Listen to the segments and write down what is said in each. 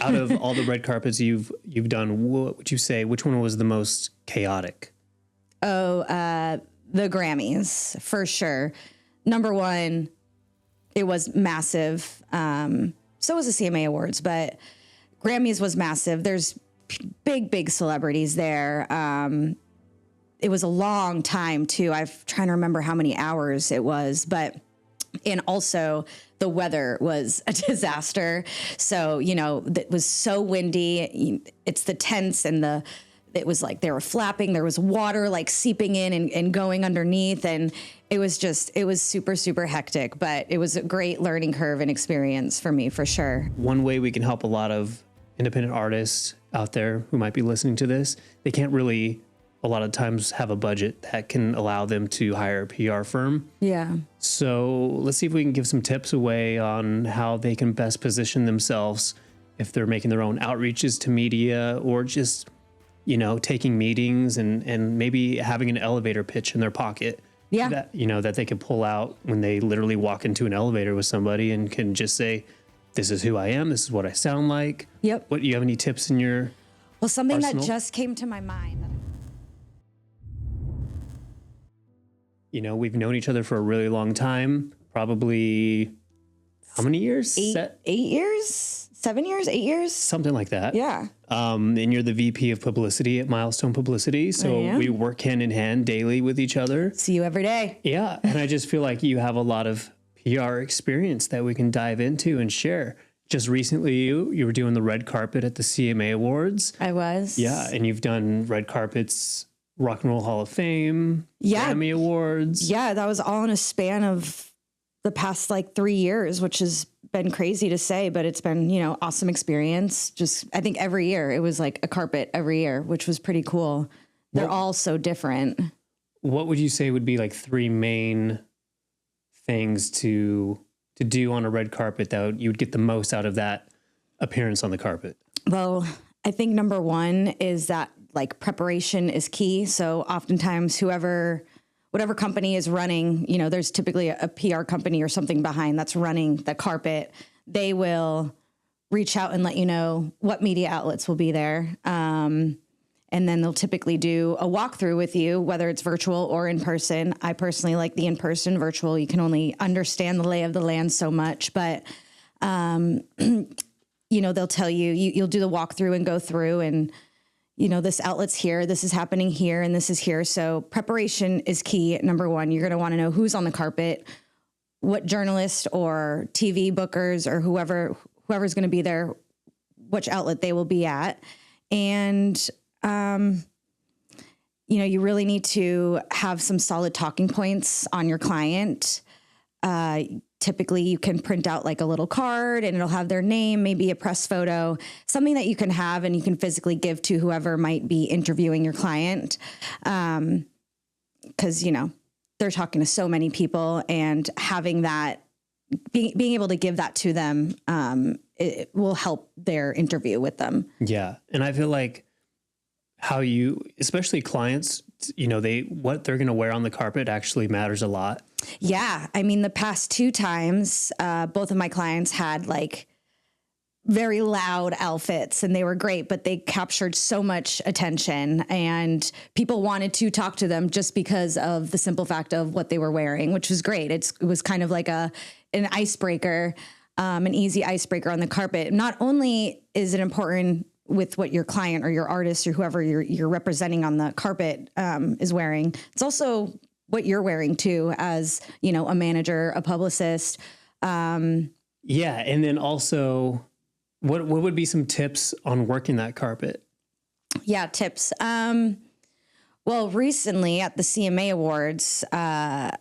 Out of all the red carpets you've done, what would you say, which one was the most chaotic? Oh, the Grammys, for sure. Number one, it was massive. So was the CMA Awards, but Grammys was massive. There's big celebrities there. It was a long time too. I'm trying to remember how many hours it was, and also the weather was a disaster. So, it was so windy. It's the tents and it was like they were flapping. There was water like seeping in and going underneath. And it was super, super hectic, but it was a great learning curve and experience for me, for sure. One way we can help a lot of independent artists out there who might be listening to this, they can't really a lot of times have a budget that can allow them to hire a PR firm. Yeah. So let's see if we can give some tips away on how they can best position themselves if they're making their own outreaches to media or just, taking meetings and maybe having an elevator pitch in their pocket. Yeah. That, that they can pull out when they literally walk into an elevator with somebody and can just say, this is who I am. This is what I sound like. Yep. What, you have any tips in your something arsenal? That just came to my mind. We've known each other for a really long time, probably how many years? 8 years, 7 years, 8 years. Something like that. Yeah. And you're the VP of publicity at Milestone Publicity. So we work hand in hand daily with each other. See you every day. Yeah. And I just feel like you have a lot of PR experience that we can dive into and share. Just recently, you were doing the red carpet at the CMA Awards. I was. Yeah. And you've done red carpets, Rock and Roll Hall of Fame, GRAMMY Awards. Yeah, that was all in a span of the past 3 years, which has been crazy to say, but it's been, awesome experience. Just, I think every year it was like a carpet every year, which was pretty cool. They're all so different. What would you say would be 3 main things to do on a red carpet that you would get the most out of that appearance on the carpet? Well, I think number one is that preparation is key. So oftentimes whatever company is running, there's typically a PR company or something behind that's running the carpet. They will reach out and let you know what media outlets will be there. And then they'll typically do a walkthrough with you, whether it's virtual or in person. I personally like the in-person. Virtual, you can only understand the lay of the land so much, but, they'll tell you'll do the walkthrough and go through and, this outlet's here, this is happening here, and this is here. So preparation is key. Number one, you're going to want to know who's on the carpet, what journalists or TV bookers or whoever's going to be there, which outlet they will be at. And, you really need to have some solid talking points on your client. Typically you can print out a little card and it'll have their name, maybe a press photo, something that you can have and you can physically give to whoever might be interviewing your client. Cause they're talking to so many people and having that, being able to give that to them, it will help their interview with them. Yeah. And I feel like especially clients, what they're going to wear on the carpet actually matters a lot. Yeah. I mean, the past 2 times, both of my clients had very loud outfits and they were great, but they captured so much attention and people wanted to talk to them just because of the simple fact of what they were wearing, which was great. It was kind of like an icebreaker, an easy icebreaker on the carpet. Not only is it important with what your client or your artist or whoever you're representing on the carpet is wearing, it's also what you're wearing too, as a manager, a publicist. Yeah, and then also, what would be some tips on working that carpet? Yeah, tips. Well, recently at the CMA Awards, I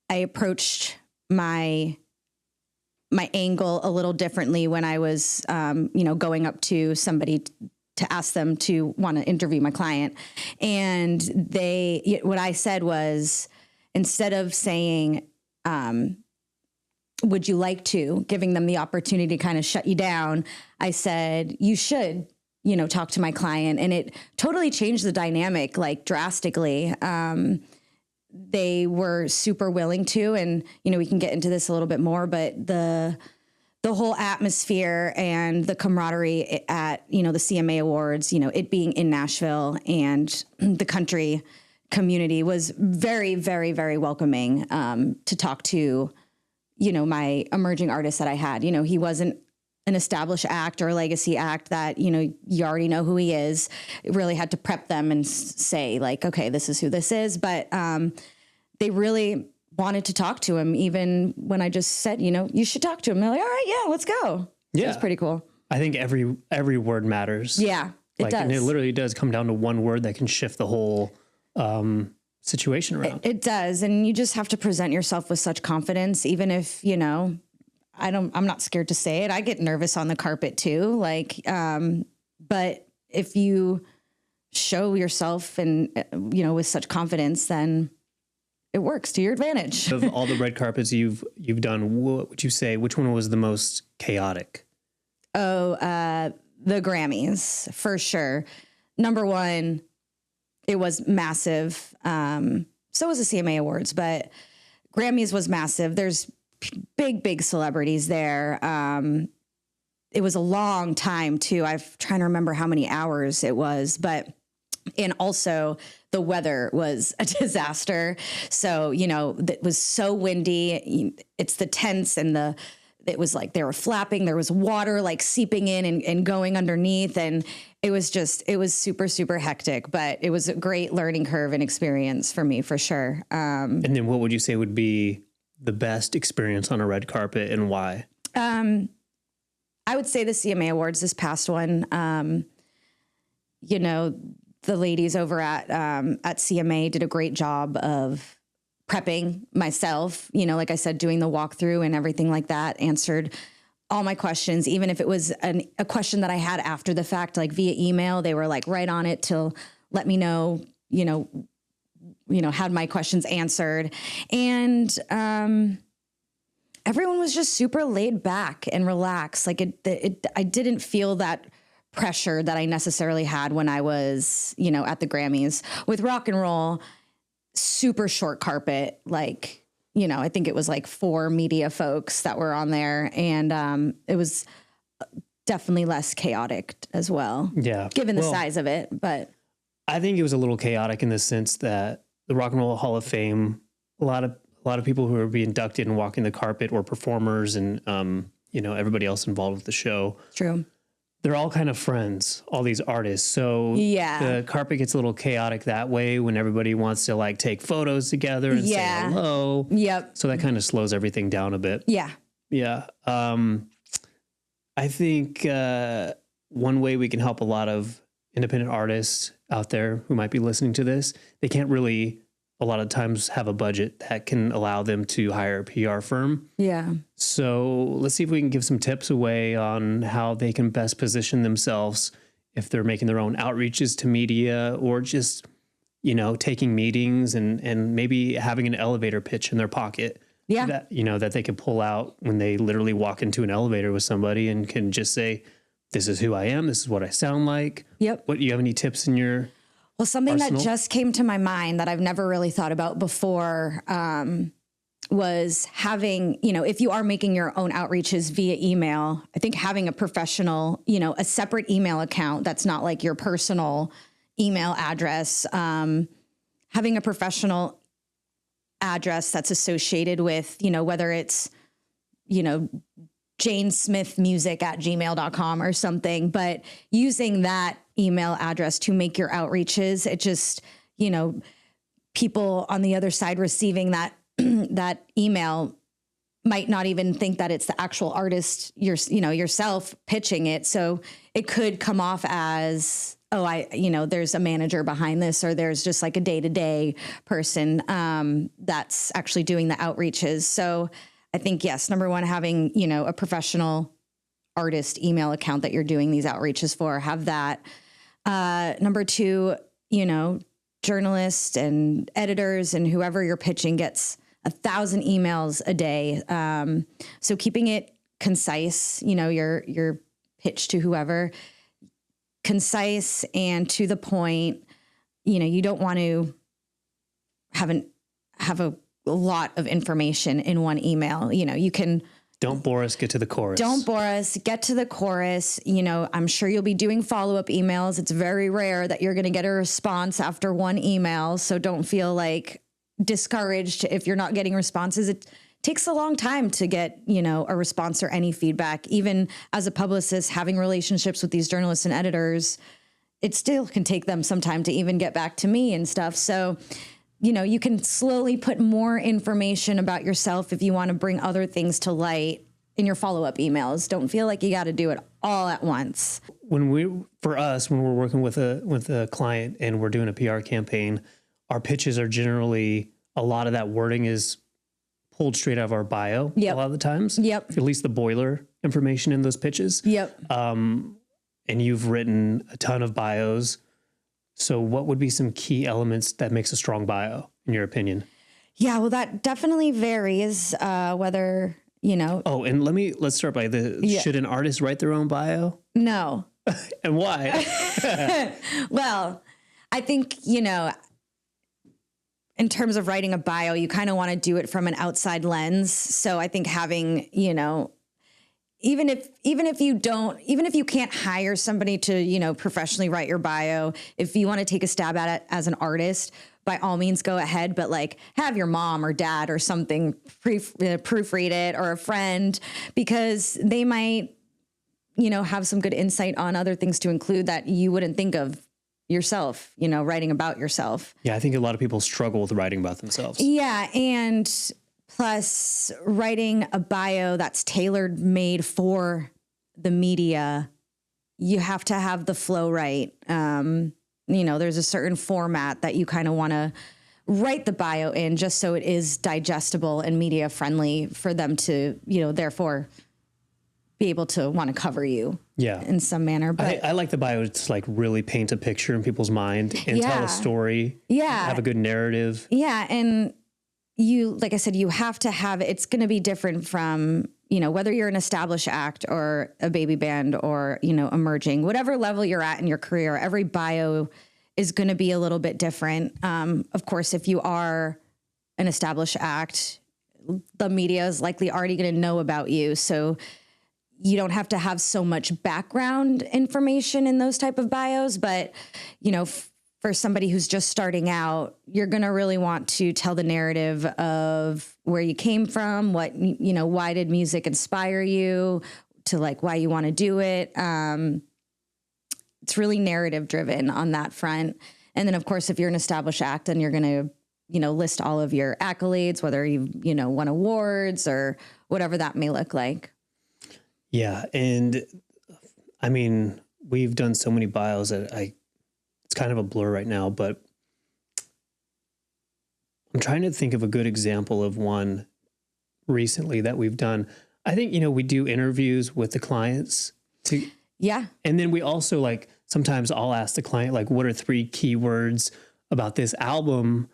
approached my angle a little differently when I was, going up to somebody to ask them to want to interview my client. And what I said was, instead of saying, would you like to, giving them the opportunity to kind of shut you down, I said, you should, talk to my client. And it totally changed the dynamic, drastically. They were super willing to, and, we can get into this a little bit more, but the the whole atmosphere and the camaraderie at, the CMA Awards, it being in Nashville and the country community was very, very, very welcoming to talk to, my emerging artist that I had. He wasn't an established act or a legacy act that, you already know who he is. It really had to prep them and say like, okay, this is who this is. But they really wanted to talk to him, even when I just said, you should talk to him. They're like, all right, yeah, let's go. Yeah. It's pretty cool. I think every word matters. Yeah, it does. And it literally does come down to one word that can shift the whole situation around. It does. And you just have to present yourself with such confidence, even if, I'm not scared to say it. I get nervous on the carpet too. But if you show yourself and, with such confidence, then it works to your advantage. Of all the red carpets you've done, what would you say, which one was the most chaotic? Oh, the Grammys, for sure. Number one, it was massive. So was the CMA Awards, but Grammys was massive. There's big celebrities there. It was a long time too. I'm trying to remember how many hours it was, and also the weather was a disaster. So, it was so windy. It's the tents and it was like they were flapping. There was water like seeping in and going underneath. And it was super, super hectic, but it was a great learning curve and experience for me for sure. And then what would you say would be the best experience on a red carpet and why? I would say the CMA Awards, this past one. The ladies over at CMA did a great job of prepping myself, like I said, doing the walkthrough and everything like that, answered all my questions. Even if it was a question that I had after the fact, like via email, they were like right on it to let me know, had my questions answered. And everyone was just super laid back and relaxed. Like I didn't feel that pressure that I necessarily had when I was, at the Grammys. With rock and roll, super short carpet, like, I think it was like 4 media folks that were on there, and it was definitely less chaotic as well. Yeah. Given the size of it, but I think it was a little chaotic in the sense that the Rock and Roll Hall of Fame, a lot of people who were being inducted and walking the carpet were performers and everybody else involved with the show. True. They're all kind of friends, all these artists. So the carpet gets a little chaotic that way when everybody wants to like take photos together and say hello. Yep. So that kind of slows everything down a bit. Yeah. Yeah. I think one way we can help a lot of independent artists out there who might be listening to this, they can't really a lot of times have a budget that can allow them to hire a PR firm. Yeah. So let's see if we can give some tips away on how they can best position themselves if they're making their own outreaches to media or just, taking meetings and maybe having an elevator pitch in their pocket. Yeah. That, that they can pull out when they literally walk into an elevator with somebody and can just say, this is who I am. This is what I sound like. Yep. What, you have any tips in your something arsenal? That just came to my mind that I've never really thought about before was having, if you are making your own outreaches via email, I think having a professional, a separate email account that's not like your personal email address, having a professional address that's associated with, whether it's, janesmithmusic@gmail.com or something, but using that email address to make your outreaches, it just, people on the other side receiving that that email might not even think that it's the actual artist, yourself pitching it. So it could come off as, there's a manager behind this, or there's just like a day-to-day person that's actually doing the outreaches. So I think, yes, number one, having, a professional artist email account that you're doing these outreaches for, have that. Number two, journalists and editors and whoever you're pitching gets 1,000 emails a day. So keeping it concise, your pitch to whoever, concise and to the point. You don't want to have a lot of information in one email. You can Don't bore us, get to the chorus. Don't bore us, get to the chorus. You know, I'm sure you'll be doing follow-up emails. It's very rare that you're going to get a response after one email. So don't feel like discouraged if you're not getting responses. It takes a long time to get, you know, a response or any feedback. Even as a publicist, having relationships with these journalists and editors, it still can take them some time to even get back to me and stuff. So, you know, you can slowly put more information about yourself if you want to bring other things to light in your follow-up emails. Don't feel like you got to do it all at once. When we're working with a client and we're doing a PR campaign, our pitches are generally, a lot of that wording is pulled straight out of our bio. Yep. A lot of the times. Yep. At least the boiler information in those pitches. Yep. And you've written a ton of bios. So what would be some key elements that makes a strong bio, in your opinion? Yeah, well, that definitely varies whether, you know. Oh, and let's start by should an artist write their own bio? No. And why? Well, I think, you know, in terms of writing a bio, you kind of want to do it from an outside lens. So I think having, you know, even if you can't hire somebody to, you know, professionally write your bio, if you want to take a stab at it as an artist, by all means go ahead, but like have your mom or dad or something proofread it, or a friend, because they might, you know, have some good insight on other things to include that you wouldn't think of yourself, you know, writing about yourself. Yeah, I think a lot of people struggle with writing about themselves. Yeah, and plus, writing a bio that's tailor made for the media, you have to have the flow right. You know, there's a certain format that you kind of want to write the bio in, just so it is digestible and media friendly for them to, you know, therefore be able to want to cover you. Yeah, in some manner. But I like the bio to like really paint a picture in people's mind and tell a story. Yeah, have a good narrative. Yeah, and you, like I said, you have to have, it's going to be different from, you know, whether you're an established act or a baby band or, you know, emerging, whatever level you're at in your career, every bio is going to be a little bit different. Of course, if you are an established act, the media is likely already going to know about you. So you don't have to have so much background information in those type of bios, but, you know, for somebody who's just starting out, you're going to really want to tell the narrative of where you came from, what, you know, why did music inspire you, to like why you want to do it. It's really narrative driven on that front. And then of course, if you're an established act, then you're going to, you know, list all of your accolades, whether you've, you know, won awards or whatever that may look like. Yeah. And I mean, we've done so many bios that it's kind of a blur right now, but I'm trying to think of a good example of one recently that we've done. I think, you know, we do interviews with the clients and then we also like, sometimes I'll ask the client, like, what are 3 keywords about this album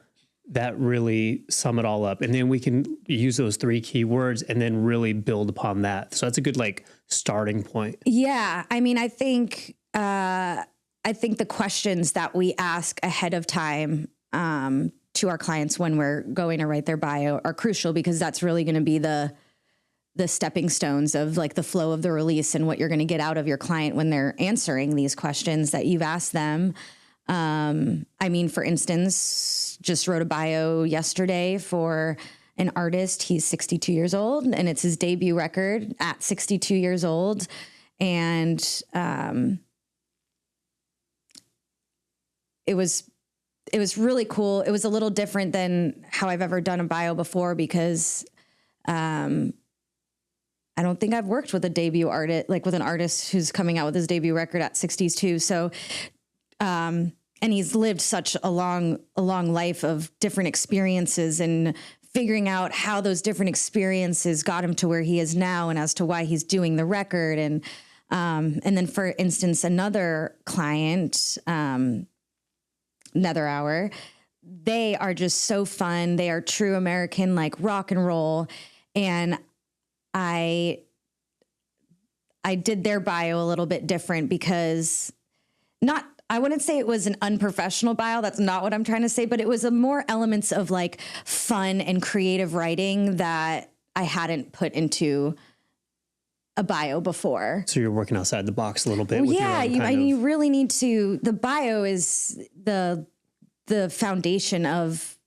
that really sum it all up? And then we can use those 3 keywords and then really build upon that. So that's a good like starting point. Yeah. I mean, I think the questions that we ask ahead of time to our clients when we're going to write their bio are crucial, because that's really going to be the stepping stones of like the flow of the release and what you're going to get out of your client when they're answering these questions that you've asked them. I mean, for instance, just wrote a bio yesterday for an artist. He's 62 years old and it's his debut record at 62 years old. And it was really cool. It was a little different than how I've ever done a bio before, because I don't think I've worked with a debut artist, like with an artist who's coming out with his debut record at 62. So, and he's lived such a long life of different experiences and figuring out how those different experiences got him to where he is now and as to why he's doing the record. And then for instance, another client, Nether Hour, they are just so fun. They are true American, like rock and roll. And I did their bio a little bit different because I wouldn't say it was an unprofessional bio. That's not what I'm trying to say, but it was a more elements of like fun and creative writing that I hadn't put into a bio before. So you're working outside the box a little bit. With Yeah, your own you really need to. The bio is the foundation of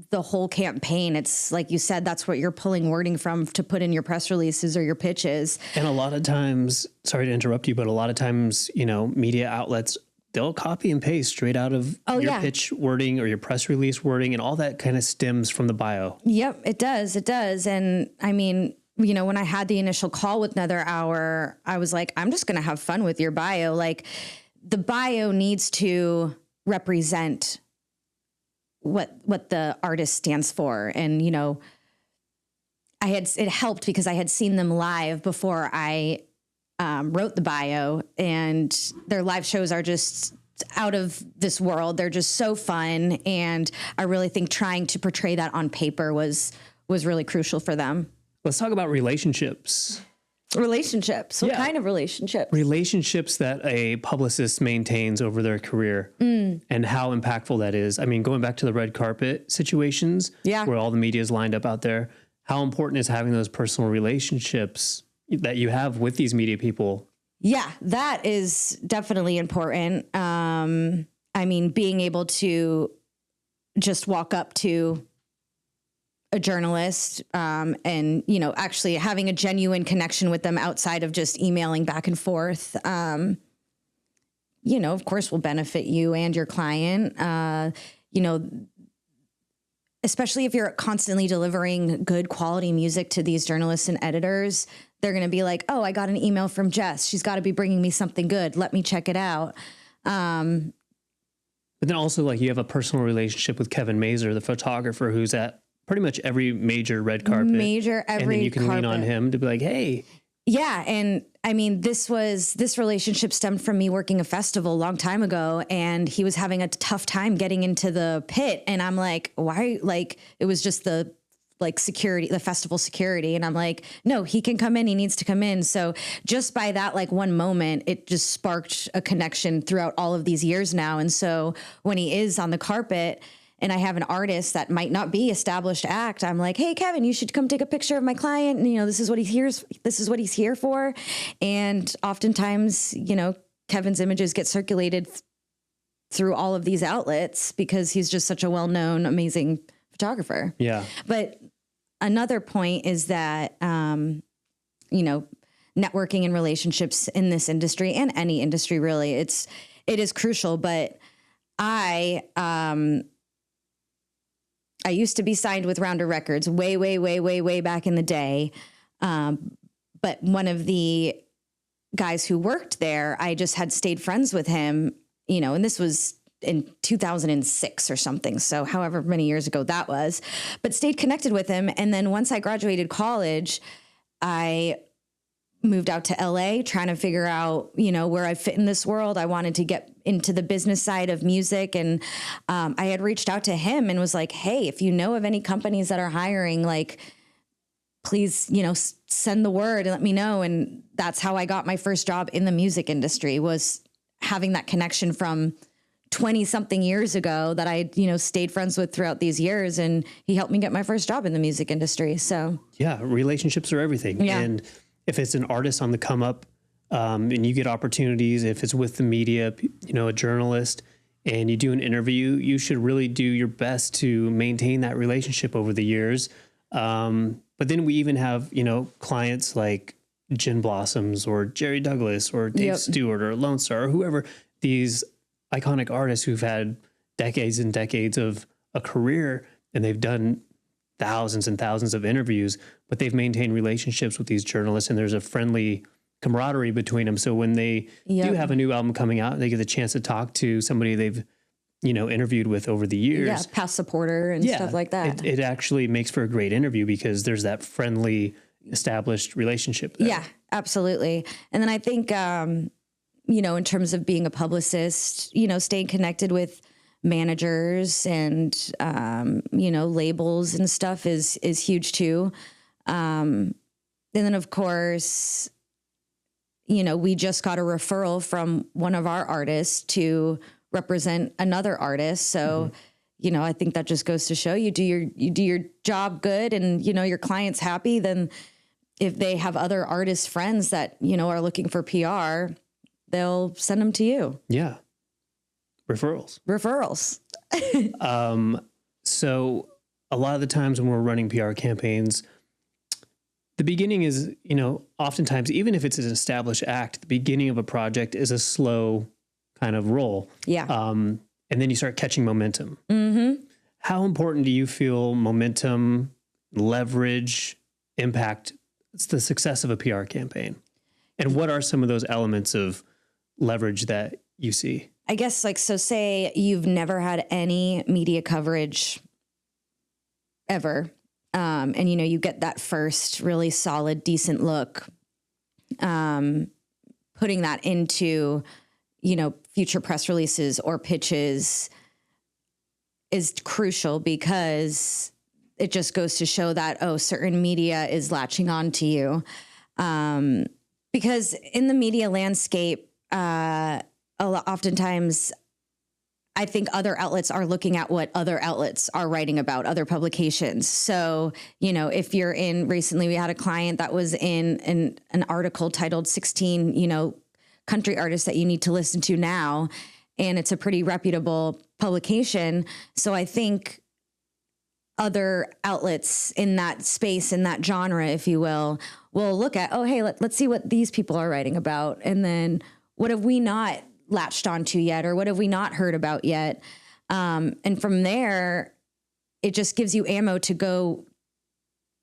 the whole campaign. It's like you said, that's what you're pulling wording from to put in your press releases or your pitches. And a lot of times, sorry to interrupt you, but a lot of times, media outlets, they'll copy and paste straight out of your pitch wording or your press release wording, and all that kind of stems from the bio. Yep, it does. It does. And I mean, when I had the initial call with Another Hour, I was like, I'm just going to have fun with your bio. Like, the bio needs to represent what the artist stands for. And, it helped because I had seen them live before I wrote the bio, and their live shows are just out of this world. They're just so fun. And I really think trying to portray that on paper was really crucial for them. Let's talk about relationships. Relationships. What kind of relationships? Relationships that a publicist maintains over their career and how impactful that is. I mean, going back to the red carpet situations where all the media is lined up out there, how important is having those personal relationships that you have with these media people? Yeah, that is definitely important. I mean, being able to just walk up to a journalist and, actually having a genuine connection with them outside of just emailing back and forth, of course will benefit you and your client. Especially if you're constantly delivering good quality music to these journalists and editors, they're going to be like, oh, I got an email from Jess. She's got to be bringing me something good. Let me check it out. But then also, like, you have a personal relationship with Kevin Mazur, the photographer, who's at pretty much every major red carpet. And then you can lean on him to be like, hey. Yeah. And I mean, this relationship stemmed from me working a festival a long time ago, and he was having a tough time getting into the pit. And I'm like, why? Like, it was just the security, the festival security. And I'm like, no, he can come in. He needs to come in. So just by that, one moment, it just sparked a connection throughout all of these years now. And so when he is on the carpet and I have an artist that might not be established act, I'm like, hey, Kevin, you should come take a picture of my client. And, this is what he's here for. And oftentimes, Kevin's images get circulated through all of these outlets because he's just such a well-known, amazing photographer. Yeah. But another point is that, networking and relationships in this industry and any industry, really, it is crucial. But I used to be signed with Rounder Records way back in the day. But one of the guys who worked there, I just had stayed friends with him, and this was in 2006 or something. So however many years ago that was, but stayed connected with him. And then once I graduated college, I moved out to LA trying to figure out, where I fit in this world. I wanted to get into the business side of music. And I had reached out to him and was like, hey, if you know of any companies that are hiring, please, send the word and let me know. And that's how I got my first job in the music industry, was having that connection from 20 something years ago that I, stayed friends with throughout these years. And he helped me get my first job in the music industry. So yeah, relationships are everything. Yeah. And if it's an artist on the come up, and you get opportunities, if it's with the media, a journalist, and you do an interview, you should really do your best to maintain that relationship over the years. But then we even have, clients like Gin Blossoms or Jerry Douglas or Dave Stewart or Lonestar or whoever, these iconic artists who've had decades and decades of a career, and they've done thousands and thousands of interviews, but they've maintained relationships with these journalists, and there's a friendly camaraderie between them. So when they do have a new album coming out, they get the chance to talk to somebody they've, interviewed with over the years. Yeah, past supporter and stuff like that. It actually makes for a great interview because there's that friendly, established relationship there. Yeah, absolutely. And then I think, in terms of being a publicist, staying connected with managers and, labels and stuff is huge too. And then of course, we just got a referral from one of our artists to represent another artist. So, I think that just goes to show you do your job good and, your client's happy, then if they have other artist friends that, you know, are looking for PR, they'll send them to you. Yeah. Referrals. So a lot of the times when we're running PR campaigns, the beginning is, you know, oftentimes, even if it's an established act, the beginning of a project is a slow kind of roll. Yeah. And then you start catching momentum. Mm-hmm. How important do you feel momentum, leverage, impact the success of a PR campaign? And what are some of those elements of leverage that you see? I guess, like, so say you've never had any media coverage ever. And, you know, you get that first really solid, decent look, putting that into, you know, future press releases or pitches is crucial, because it just goes to show that, oh, certain media is latching on to you. Because in the media landscape, oftentimes I think other outlets are looking at what other outlets are writing about, other publications. So, you know, if you're in, recently we had a client that was in an article titled 16, you know, country artists that you need to listen to now. And it's a pretty reputable publication. So I think other outlets in that space, in that genre, if you will look at, oh, hey, let's see what these people are writing about. And then what have we not latched onto yet, or what have we not heard about yet? And from there, it just gives you ammo to go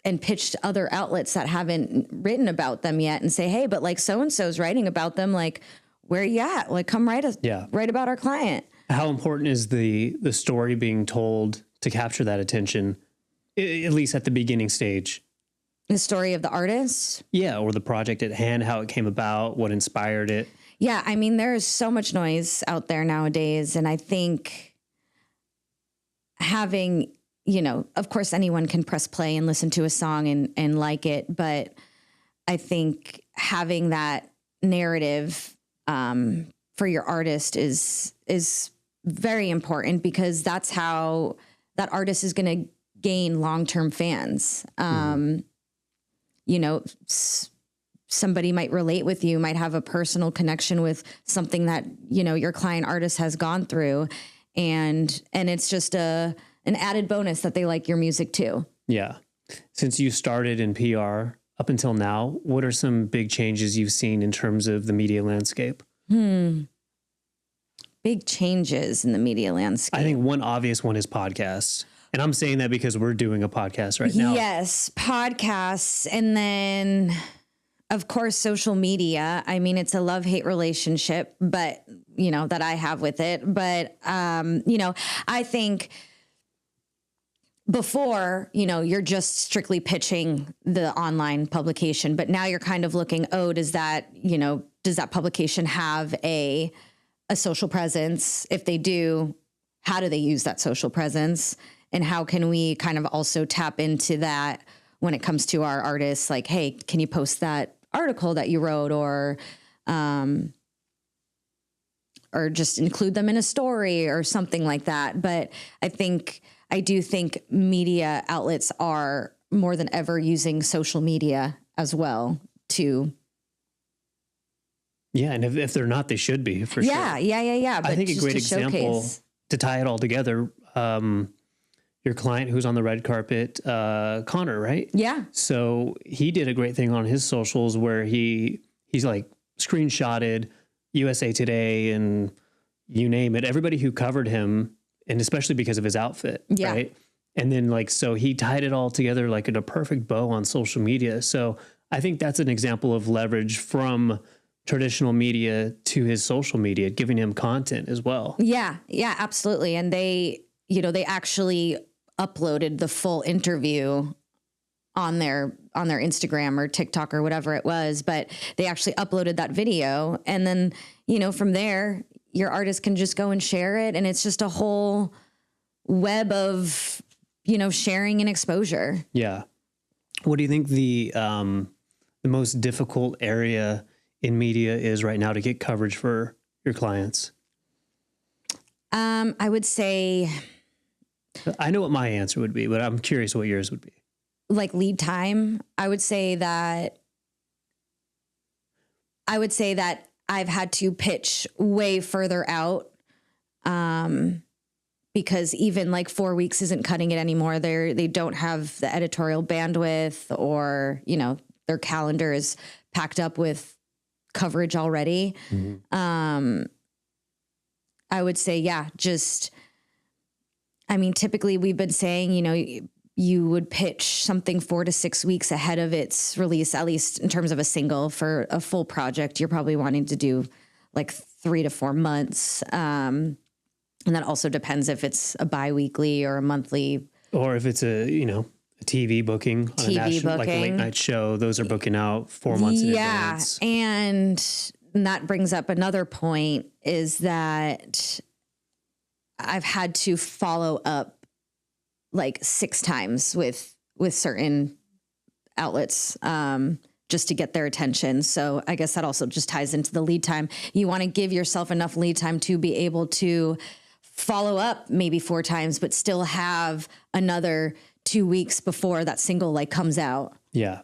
and pitch to other outlets that haven't written about them yet, and say, hey, but like so-and-so's writing about them. Like, where are you at? Like, come write about our client. How important is the story being told to capture that attention, at least at the beginning stage? The story of the artist? Yeah, or the project at hand, how it came about, what inspired it. Yeah, I mean, there is so much noise out there nowadays. And I think having, you know, of course, anyone can press play and listen to a song and like it. But I think having that narrative for your artist is very important, because that's how that artist is going to gain long-term fans. You know, somebody might relate with you, might have a personal connection with something that, you know, your client artist has gone through. And it's just an added bonus that they like your music too. Yeah. Since you started in PR up until now, what are some big changes you've seen in terms of the media landscape? Big changes in the media landscape. I think one obvious one is podcasts. And I'm saying that because we're doing a podcast right now. Yes, podcasts. And then, of course, social media. I mean, it's a love-hate relationship, but, you know, that I have with it. But, you know, I think before, you know, you're just strictly pitching the online publication, but now you're kind of looking, oh, does that publication have a social presence? If they do, how do they use that social presence? And how can we kind of also tap into that when it comes to our artists? Like, hey, can you post that article that you wrote, or just include them in a story or something like that? But I do think media outlets are more than ever using social media as well to. Yeah, and if they're not, they should be, for sure. Yeah. But I think a great example to tie it all together, your client who's on the red carpet, Connor, right? Yeah. So he did a great thing on his socials where he's like screenshotted USA Today and you name it, everybody who covered him, and especially because of his outfit, right? And then so he tied it all together like in a perfect bow on social media. So I think that's an example of leverage from traditional media to his social media, giving him content as well. Yeah, absolutely. And they actually uploaded the full interview on their Instagram or TikTok or whatever it was, but they actually uploaded that video. And then, from there, your artist can just go and share it. And it's just a whole web of, sharing and exposure. Yeah. What do you think the most difficult area in media is right now to get coverage for your clients? I would say, I know what my answer would be, but I'm curious what yours would be. like lead time, I would say that I've had to pitch way further out, because even like 4 weeks isn't cutting it anymore. They don't have the editorial bandwidth, or, you know, their calendar is packed up with coverage already. I would say, typically we've been saying, you know, you would pitch something 4 to 6 weeks ahead of its release, at least in terms of a single. For a full project, you're probably wanting to do like 3 to 4 months. And that also depends if it's a bi-weekly or a monthly. Or if it's a TV booking on a national, like a late night show, those are booking out 4 months in advance. And that brings up another point, is that I've had to follow up like 6 times with certain outlets, just to get their attention. So I guess that also just ties into the lead time. You want to give yourself enough lead time to be able to follow up maybe 4 times, but still have another 2 weeks before that single like comes out. Yeah.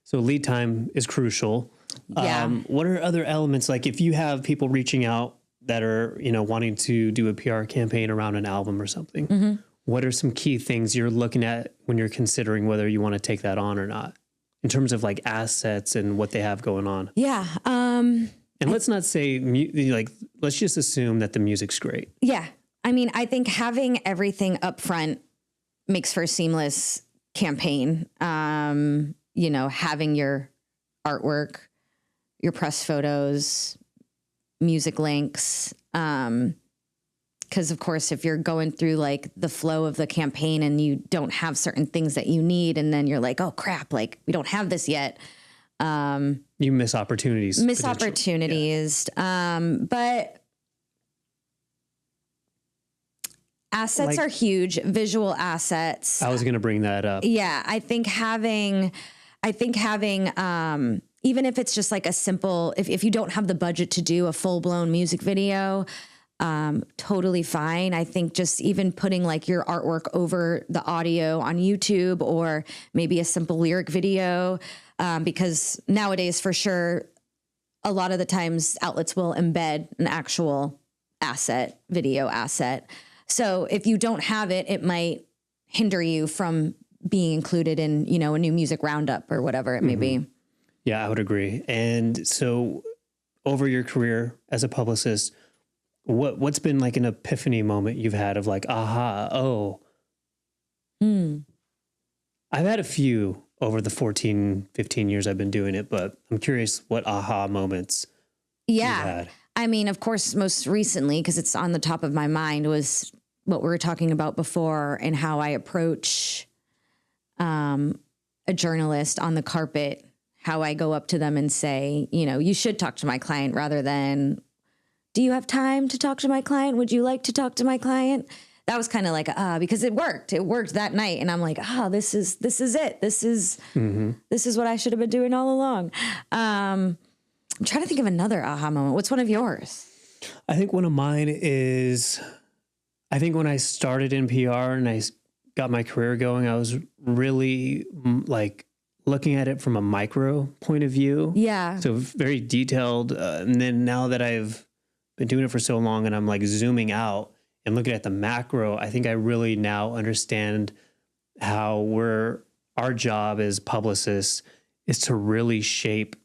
So lead time is crucial. Yeah. What are other elements? Like if you have people reaching out that are, wanting to do a PR campaign around an album or something, what are some key things you're looking at when you're considering whether you want to take that on or not, in terms of like assets and what they have going on? Yeah. And let's not say let's just assume that the music's great. Yeah. I mean, I think having everything up front makes for a seamless campaign. Having your artwork, your press photos, music links. Because of course, if you're going through like the flow of the campaign and you don't have certain things that you need, and then you're like, oh crap, like we don't have this yet. You miss opportunities. Yeah. But assets are huge, visual assets. I was going to bring that up. Yeah. I think having, even if it's just like a simple, if you don't have the budget to do a full blown music video, totally fine. I think just even putting like your artwork over the audio on YouTube, or maybe a simple lyric video, because nowadays for sure, a lot of the times outlets will embed an actual video asset. So if you don't have it, it might hinder you from being included in, a new music roundup or whatever it may be. Yeah, I would agree. And so over your career as a publicist, what's been like an epiphany moment you've had of like, aha, oh. I've had a few over the 14, 15 years I've been doing it, but I'm curious what aha moments you've had. I mean, of course, most recently, because it's on the top of my mind, was what we were talking about before, and how I approach a journalist on the carpet, how I go up to them and say, you should talk to my client, rather than, do you have time to talk to my client? Would you like to talk to my client? That was kind of like, because it worked. It worked that night. And I'm like, this is it. This is what I should have been doing all along. I'm trying to think of another aha moment. What's one of yours? I think one of mine is, I think when I started in PR and I got my career going, I was really like looking at it from a micro point of view. Yeah. So very detailed. And then now that I've been doing it for so long and I'm like zooming out and looking at the macro, I think I really now understand how our job as publicists is to really shape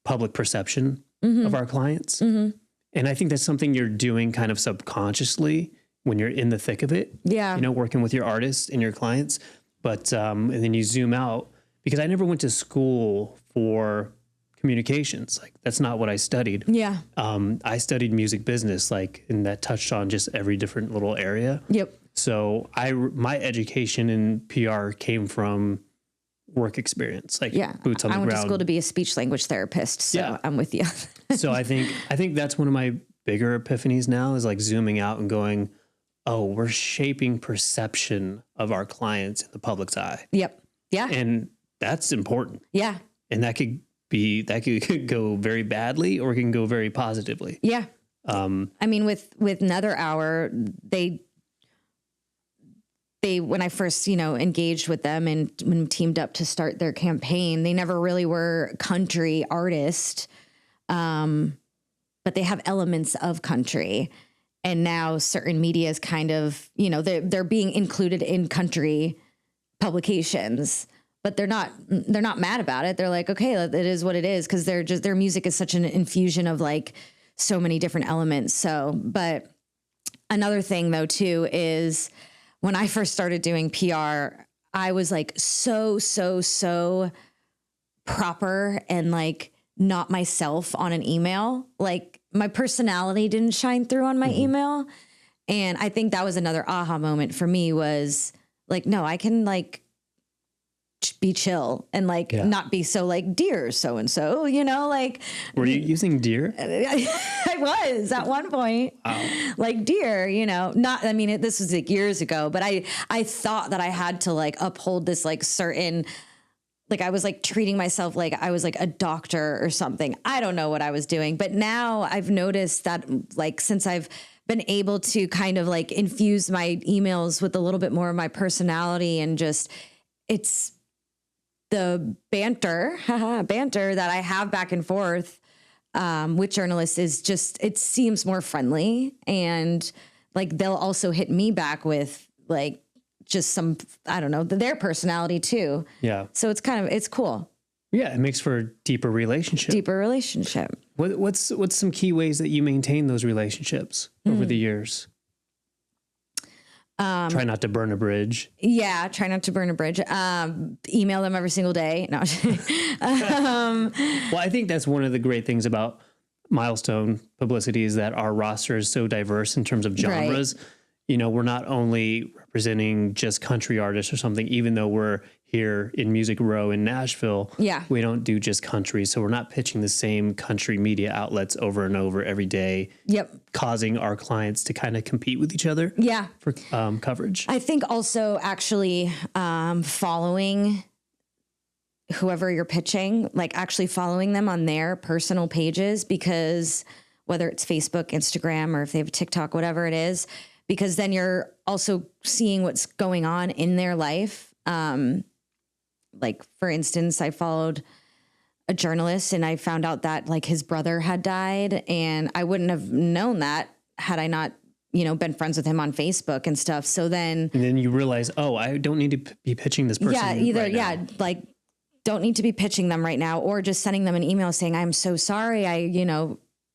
public perception of our clients. And I think that's something you're doing kind of subconsciously when you're in the thick of it. Yeah. Working with your artists and your clients. But, and then you zoom out, because I never went to school for communications. Like that's not what I studied. Yeah. I studied music business, and that touched on just every different little area. Yep. So my education in PR came from work experience, boots on the ground. I went to school to be a speech language therapist, so I'm with you. So I think that's one of my bigger epiphanies now, is like zooming out and going, oh, we're shaping perception of our clients in the public's eye. Yep. Yeah. And that's important. Yeah. And that could go very badly, or it can go very positively. Yeah. I mean, with Nether Hour, they when I first, engaged with them and when we teamed up to start their campaign, they never really were country artists. But they have elements of country, and now certain media is kind of, they're being included in country publications, but they're not mad about it. They're like, okay, it is what it is. Cause their music is such an infusion of like so many different elements. So, but another thing though, too, is when I first started doing PR, I was like, so proper and like not myself on an email. Like my personality didn't shine through on my email. And I think that was another aha moment for me, was like, no, I can like be chill and like not be so like, dear so-and-so, like. Were you using dear? I was at one point. Like dear, this was like years ago, but I thought that I had to like uphold this like certain, like I was like treating myself like I was like a doctor or something. I don't know what I was doing, but now I've noticed that like since I've been able to kind of like infuse my emails with a little bit more of my personality, and just it's the banter that I have back and forth with journalists is just, it seems more friendly, and like they'll also hit me back with like just some, I don't know, their personality too. Yeah. So it's cool. Yeah. It makes for a deeper relationship. What's some key ways that you maintain those relationships over the years? Try not to burn a bridge. Yeah. Try not to burn a bridge. Email them every single day. No. Well, I think that's one of the great things about Milestone Publicity is that our roster is so diverse in terms of genres. Right. We're not only representing just country artists or something, even though we're here in Music Row in Nashville. Yeah. We don't do just country. So we're not pitching the same country media outlets over and over every day. Yep. Causing our clients to kind of compete with each other. Yeah. For coverage. I think also actually following whoever you're pitching, like actually following them on their personal pages, because whether it's Facebook, Instagram, or if they have TikTok, whatever it is, because then you're also seeing what's going on in their life. Like for instance, I followed a journalist and I found out that like his brother had died, and I wouldn't have known that had I not, been friends with him on Facebook and stuff. So then, and then you realize, oh, I don't need to be pitching this person. Yeah, either, right like don't need to be pitching them right now, or just sending them an email saying, I'm so sorry. I,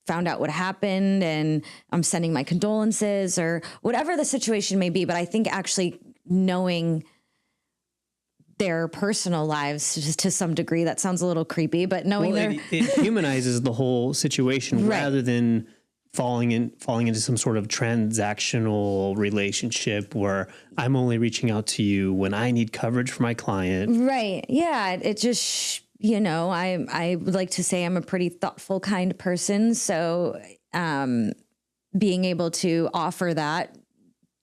found out what happened and I'm sending my condolences, or whatever the situation may be. But I think actually knowing their personal lives just to some degree, that sounds a little creepy, but knowing it humanizes the whole situation rather than falling into some sort of transactional relationship where I'm only reaching out to you when I need coverage for my client. Right. Yeah. It just, I would like to say I'm a pretty thoughtful kind of person. So being able to offer that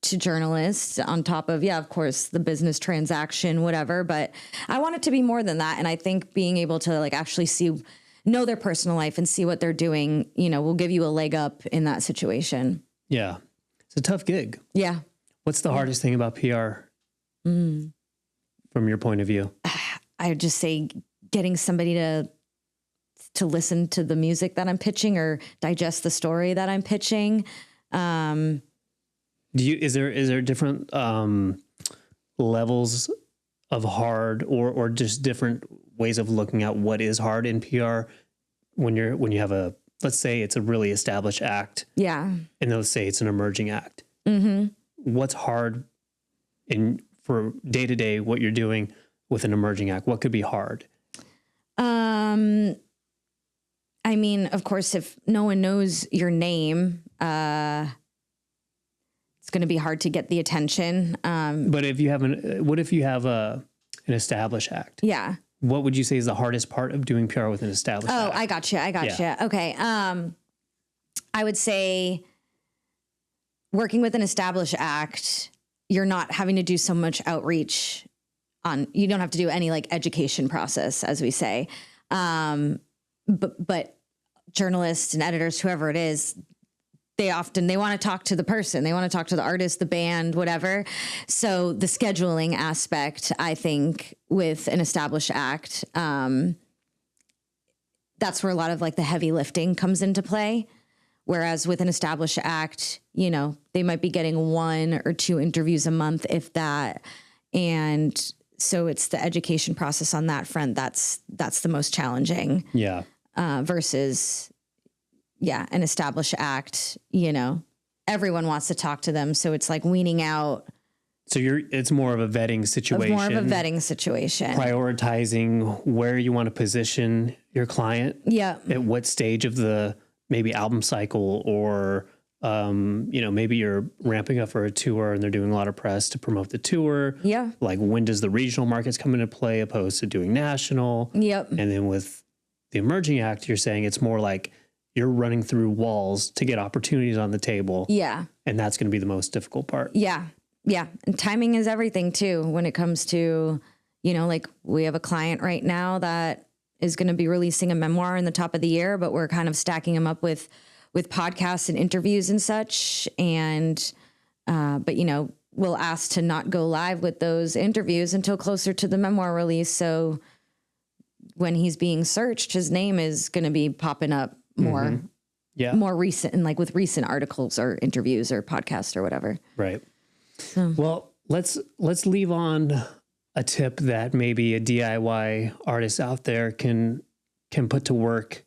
to journalists on top of, of course, the business transaction, whatever. But I want it to be more than that. And I think being able to like actually know their personal life and see what they're doing, will give you a leg up in that situation. Yeah. It's a tough gig. Yeah. What's the hardest thing about PR from your point of view? I would just say getting somebody to listen to the music that I'm pitching or digest the story that I'm pitching. Is there different levels of hard or just different ways of looking at what is hard in PR when you have let's say it's a really established act. Yeah. And let's say it's an emerging act. Mm-hmm. What's hard for day to day what you're doing with an emerging act? What could be hard? I mean, of course, if no one knows your name, it's going to be hard to get the attention. But if you have what if you have an established act? Yeah. What would you say is the hardest part of doing PR with an established act? I got you. Yeah. Okay. I would say working with an established act, you're not having to do so much outreach you don't have to do any like education process, as we say. But journalists and editors, whoever it is, they want to talk to the person. They want to talk to the artist, the band, whatever. So the scheduling aspect, I think, with an established act, that's where a lot of like the heavy lifting comes into play. Whereas with an established act, you know, they might be getting 1 or 2 interviews a month, if that. And so it's the education process on that front. That's the most challenging. Yeah. Versus, an established act, you know, everyone wants to talk to them. So it's like weaning out. So it's more of a vetting situation. Prioritizing where you want to position your client. Yeah. At what stage of the maybe album cycle, or, you know, maybe you're ramping up for a tour and they're doing a lot of press to promote the tour. Yeah. Like, when does the regional markets come into play opposed to doing national? Yep. And then with the emerging act, you're saying it's more like you're running through walls to get opportunities on the table. Yeah. And that's going to be the most difficult part. Yeah. Yeah. And timing is everything too, when it comes to, you know, like we have a client right now that is going to be releasing a memoir in the top of the year, but we're kind of stacking them up with podcasts and interviews and such. And, but you know, we'll ask to not go live with those interviews until closer to the memoir release. So when he's being searched, his name is going to be popping up more, more recent, and like with recent articles or interviews or podcasts or whatever. Right. So. Well, let's leave on a tip that maybe a DIY artist out there can put to work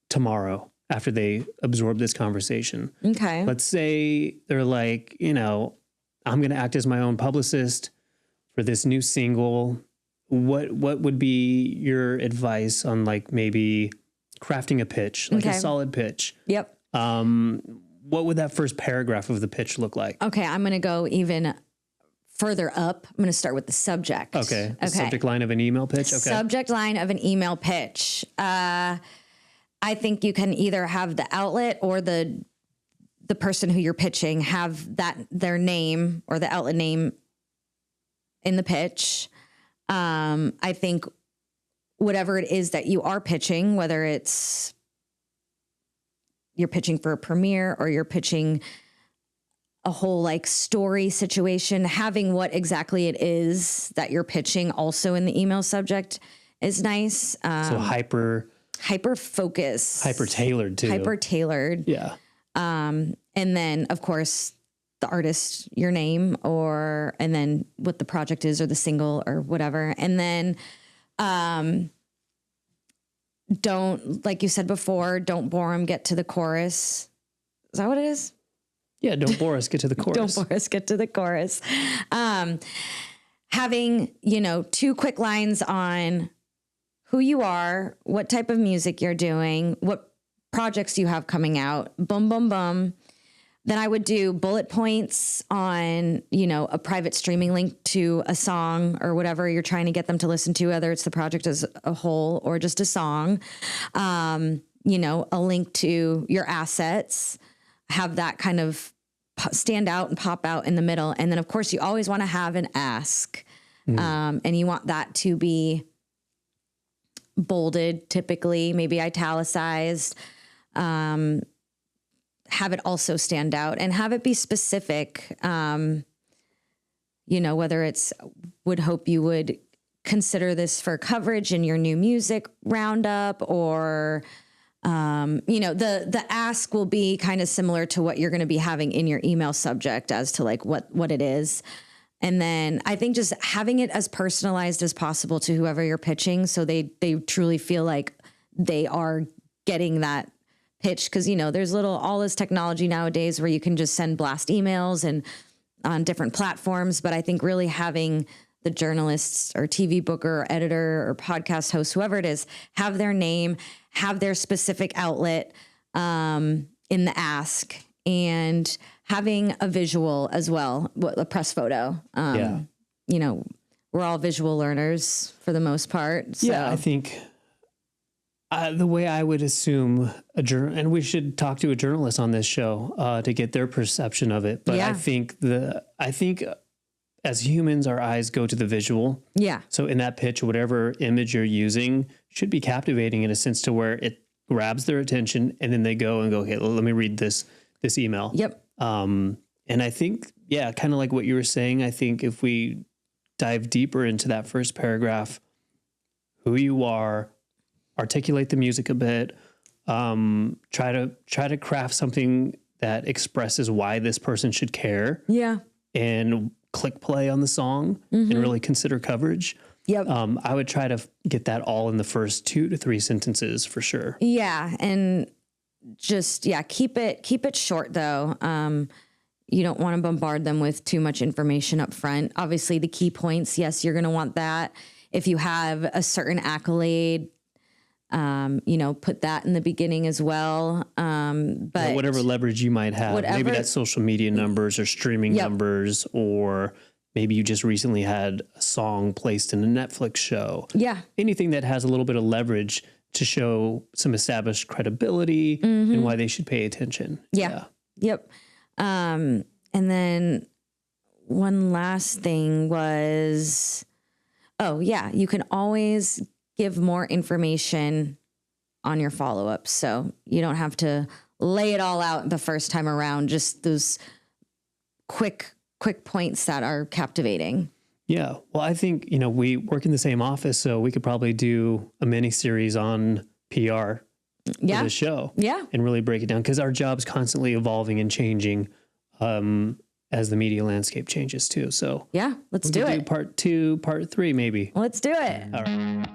tomorrow after they absorb this conversation. Okay. Let's say they're like, you know, I'm going to act as my own publicist for this new single. What would be your advice on like maybe crafting a pitch, like a solid pitch? Yep. What would that first paragraph of the pitch look like? Okay, I'm going to go even further up. I'm going to start with the subject. Okay. The subject line of an email pitch. Okay. Subject line of an email pitch. I think you can either have the outlet or the person who you're pitching have their name or the outlet name in the pitch. I think whatever it is that you are pitching, whether it's you're pitching for a premiere or you're pitching a whole like story situation, having what exactly it is that you're pitching also in the email subject is nice. So hyper focus, hyper tailored too. Hyper tailored. Yeah. And then of course the artist, your name, and then what the project is or the single or whatever. And then, don't, like you said before, don't bore them, get to the chorus. Is that what it is? Yeah. Don't bore us, get to the chorus. Don't bore us, get to the chorus. Having, 2 quick lines on who you are, what type of music you're doing, what projects you have coming out, boom, boom, boom. Then I would do bullet points on, a private streaming link to a song or whatever you're trying to get them to listen to, whether it's the project as a whole or just a song. A link to your assets, have that kind of stand out and pop out in the middle. And then of course you always want to have an ask. And you want that to be bolded, typically, maybe italicized, have it also stand out and have it be specific. Whether it's would hope you would consider this for coverage in your new music roundup, or, the ask will be kind of similar to what you're going to be having in your email subject as to like what it is. And then I think just having it as personalized as possible to whoever you're pitching, so they truly feel like they are getting that pitch. Cause there's all this technology nowadays where you can just send blast emails and on different platforms. But I think really having the journalists or TV booker or editor or podcast host, whoever it is, have their name, have their specific outlet, in the ask, and having a visual as well, a press photo. We're all visual learners for the most part. So. Yeah, I think the way I would assume and we should talk to a journalist on this show to get their perception of it. But yeah. I think as humans, our eyes go to the visual. Yeah. So in that pitch, whatever image you're using should be captivating in a sense to where it grabs their attention, and then they go, okay, let me read this this email. Yep. And I think, yeah, kind of like what you were saying, I think if we dive deeper into that first paragraph, who you are, articulate the music a bit, try to craft something that expresses why this person should care. Yeah. And click play on the song and really consider coverage. Yep. I would try to get that all in the first 2 to 3 sentences for sure. Yeah. And just, keep it short though. You don't want to bombard them with too much information up front. Obviously the key points, yes, you're going to want that. If you have a certain accolade, put that in the beginning as well. But whatever leverage you might have, maybe that's social media numbers or streaming numbers, or maybe you just recently had a song placed in a Netflix show. Yeah. Anything that has a little bit of leverage to show some established credibility and why they should pay attention. Yeah. Yep. And then one last thing was, you can always give more information on your follow-ups. So you don't have to lay it all out the first time around, just those quick points that are captivating. Yeah. Well, I think, we work in the same office, so we could probably do a mini series on PR for the show. Yeah. And really break it down, because our job's constantly evolving and changing as the media landscape changes too. So let's do it. Part 2, part 3, maybe. Let's do it. All right.